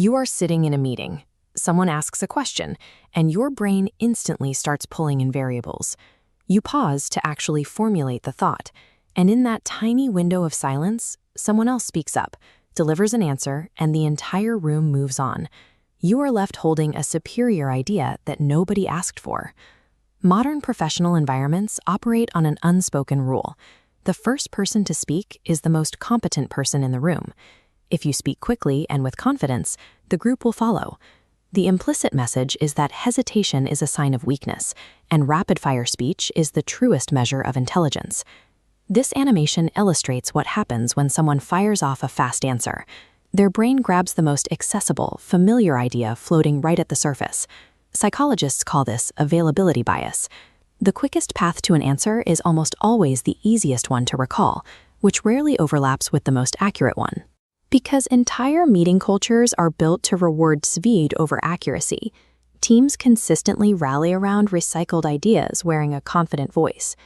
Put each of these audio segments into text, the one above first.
You are sitting in a meeting. Someone asks a question, and your brain instantly starts pulling in variables. You pause to actually formulate the thought, and in that tiny window of silence, someone else speaks up, delivers an answer, and the entire room moves on. You are left holding a superior idea that nobody asked for. Modern professional environments operate on an unspoken rule. The first person to speak is the most competent person in the room. If you speak quickly and with confidence, the group will follow. The implicit message is that hesitation is a sign of weakness, and rapid-fire speech is the truest measure of intelligence. This animation illustrates what happens when someone fires off a fast answer. Their brain grabs the most accessible, familiar idea floating right at the surface. Psychologists call this availability bias. The quickest path to an answer is almost always the easiest one to recall, which rarely overlaps with the most accurate one. Because entire meeting cultures are built to reward speed over accuracy, teams consistently rally around recycled ideas wearing a confident voice.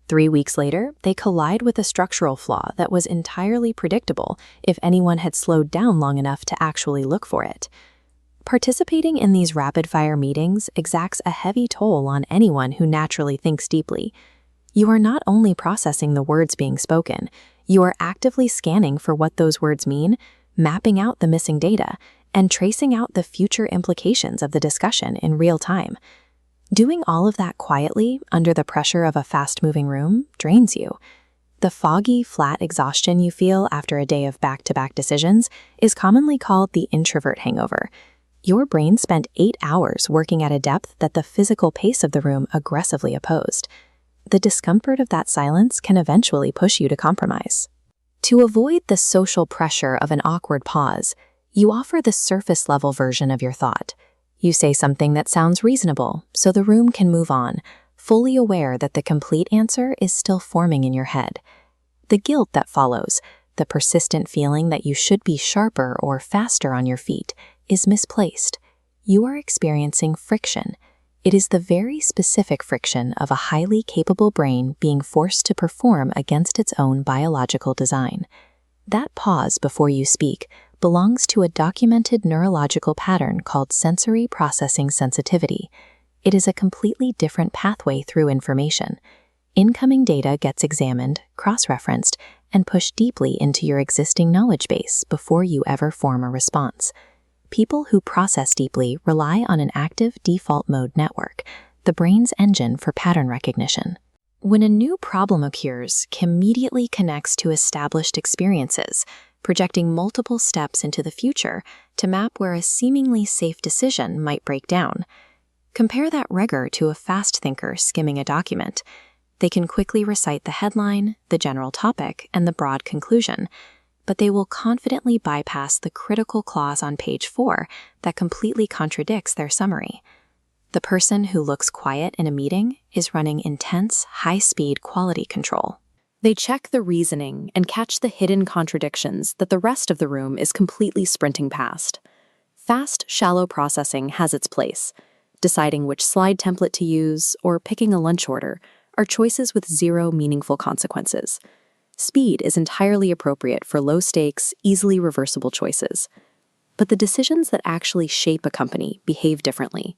3 weeks later, they collide with a structural flaw that was entirely predictable if anyone had slowed down long enough to actually look for it. Participating in these rapid-fire meetings exacts a heavy toll on anyone who naturally thinks deeply. You are not only processing the words being spoken, you are actively scanning for what those words mean, mapping out the missing data, and tracing out the future implications of the discussion in real time. Doing all of that quietly, under the pressure of a fast-moving room, drains you. The foggy, flat exhaustion you feel after a day of back-to-back decisions is commonly called the introvert hangover. Your brain spent 8 hours working at a depth that the physical pace of the room aggressively opposed. The discomfort of that silence can eventually push you to compromise. To avoid the social pressure of an awkward pause, you offer the surface-level version of your thought. You say something that sounds reasonable, so the room can move on, fully aware that the complete answer is still forming in your head. The guilt that follows, the persistent feeling that you should be sharper or faster on your feet, is misplaced. You are experiencing friction. It is the very specific friction of a highly capable brain being forced to perform against its own biological design. That pause before you speak belongs to a documented neurological pattern called sensory processing sensitivity. It is a completely different pathway through information. Incoming data gets examined, cross-referenced, and pushed deeply into your existing knowledge base before you ever form a response. People who process deeply rely on an active default mode network, the brain's engine for pattern recognition. When a new problem occurs, it immediately connects to established experiences, projecting multiple steps into the future to map where a seemingly safe decision might break down. Compare that rigor to a fast thinker skimming a document. They can quickly recite the headline, the general topic, and the broad conclusion, but they will confidently bypass the critical clause on page 4 that completely contradicts their summary. The person who looks quiet in a meeting is running intense, high-speed quality control. They check the reasoning and catch the hidden contradictions that the rest of the room is completely sprinting past. Fast, shallow processing has its place. Deciding which slide template to use or picking a lunch order are choices with zero meaningful consequences. Speed is entirely appropriate for low-stakes, easily reversible choices. But the decisions that actually shape a company behave differently.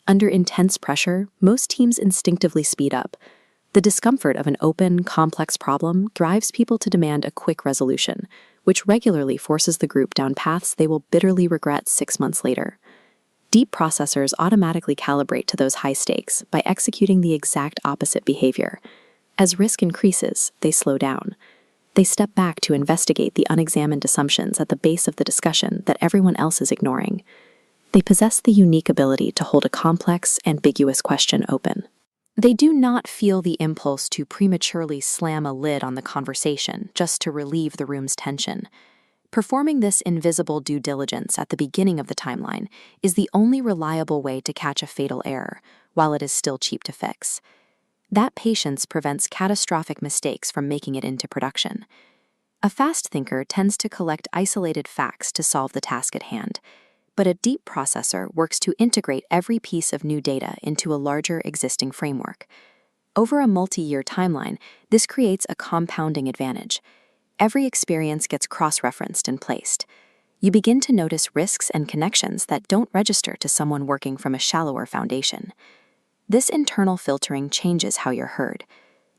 Under intense pressure, most teams instinctively speed up. The discomfort of an open, complex problem drives people to demand a quick resolution, which regularly forces the group down paths they will bitterly regret 6 months later. Deep processors automatically calibrate to those high stakes by executing the exact opposite behavior. As risk increases, they slow down. They step back to investigate the unexamined assumptions at the base of the discussion that everyone else is ignoring. They possess the unique ability to hold a complex, ambiguous question open. They do not feel the impulse to prematurely slam a lid on the conversation just to relieve the room's tension. Performing this invisible due diligence at the beginning of the timeline is the only reliable way to catch a fatal error, while it is still cheap to fix. That patience prevents catastrophic mistakes from making it into production. A fast thinker tends to collect isolated facts to solve the task at hand, but a deep processor works to integrate every piece of new data into a larger existing framework. Over a multi-year timeline, this creates a compounding advantage. Every experience gets cross-referenced and placed. You begin to notice risks and connections that don't register to someone working from a shallower foundation. This internal filtering changes how you're heard.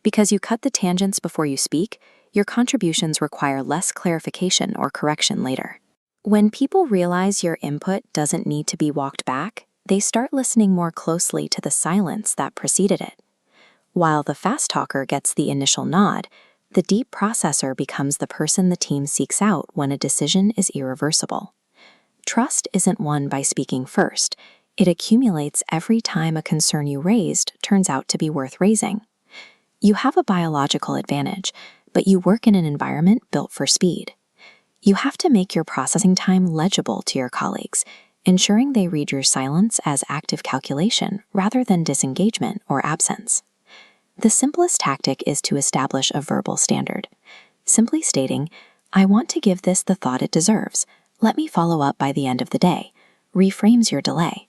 Because you cut the tangents before you speak, your contributions require less clarification or correction later. When people realize your input doesn't need to be walked back, they start listening more closely to the silence that preceded it. While the fast talker gets the initial nod, the deep processor becomes the person the team seeks out when a decision is irreversible. Trust isn't won by speaking first. It accumulates every time a concern you raised turns out to be worth raising. You have a biological advantage, but you work in an environment built for speed. You have to make your processing time legible to your colleagues, ensuring they read your silence as active calculation rather than disengagement or absence. The simplest tactic is to establish a verbal standard. Simply stating, "I want to give this the thought it deserves. Let me follow up by the end of the day," reframes your delay.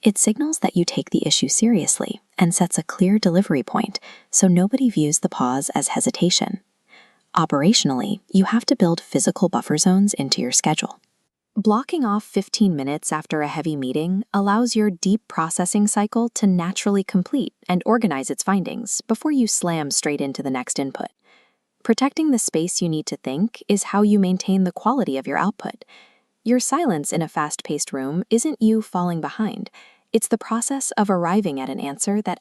It signals that you take the issue seriously and sets a clear delivery point so nobody views the pause as hesitation. Operationally, you have to build physical buffer zones into your schedule. Blocking off 15 minutes after a heavy meeting allows your deep processing cycle to naturally complete and organize its findings before you slam straight into the next input. Protecting the space you need to think is how you maintain the quality of your output. Your silence in a fast-paced room isn't you falling behind. It's the process of arriving at an answer that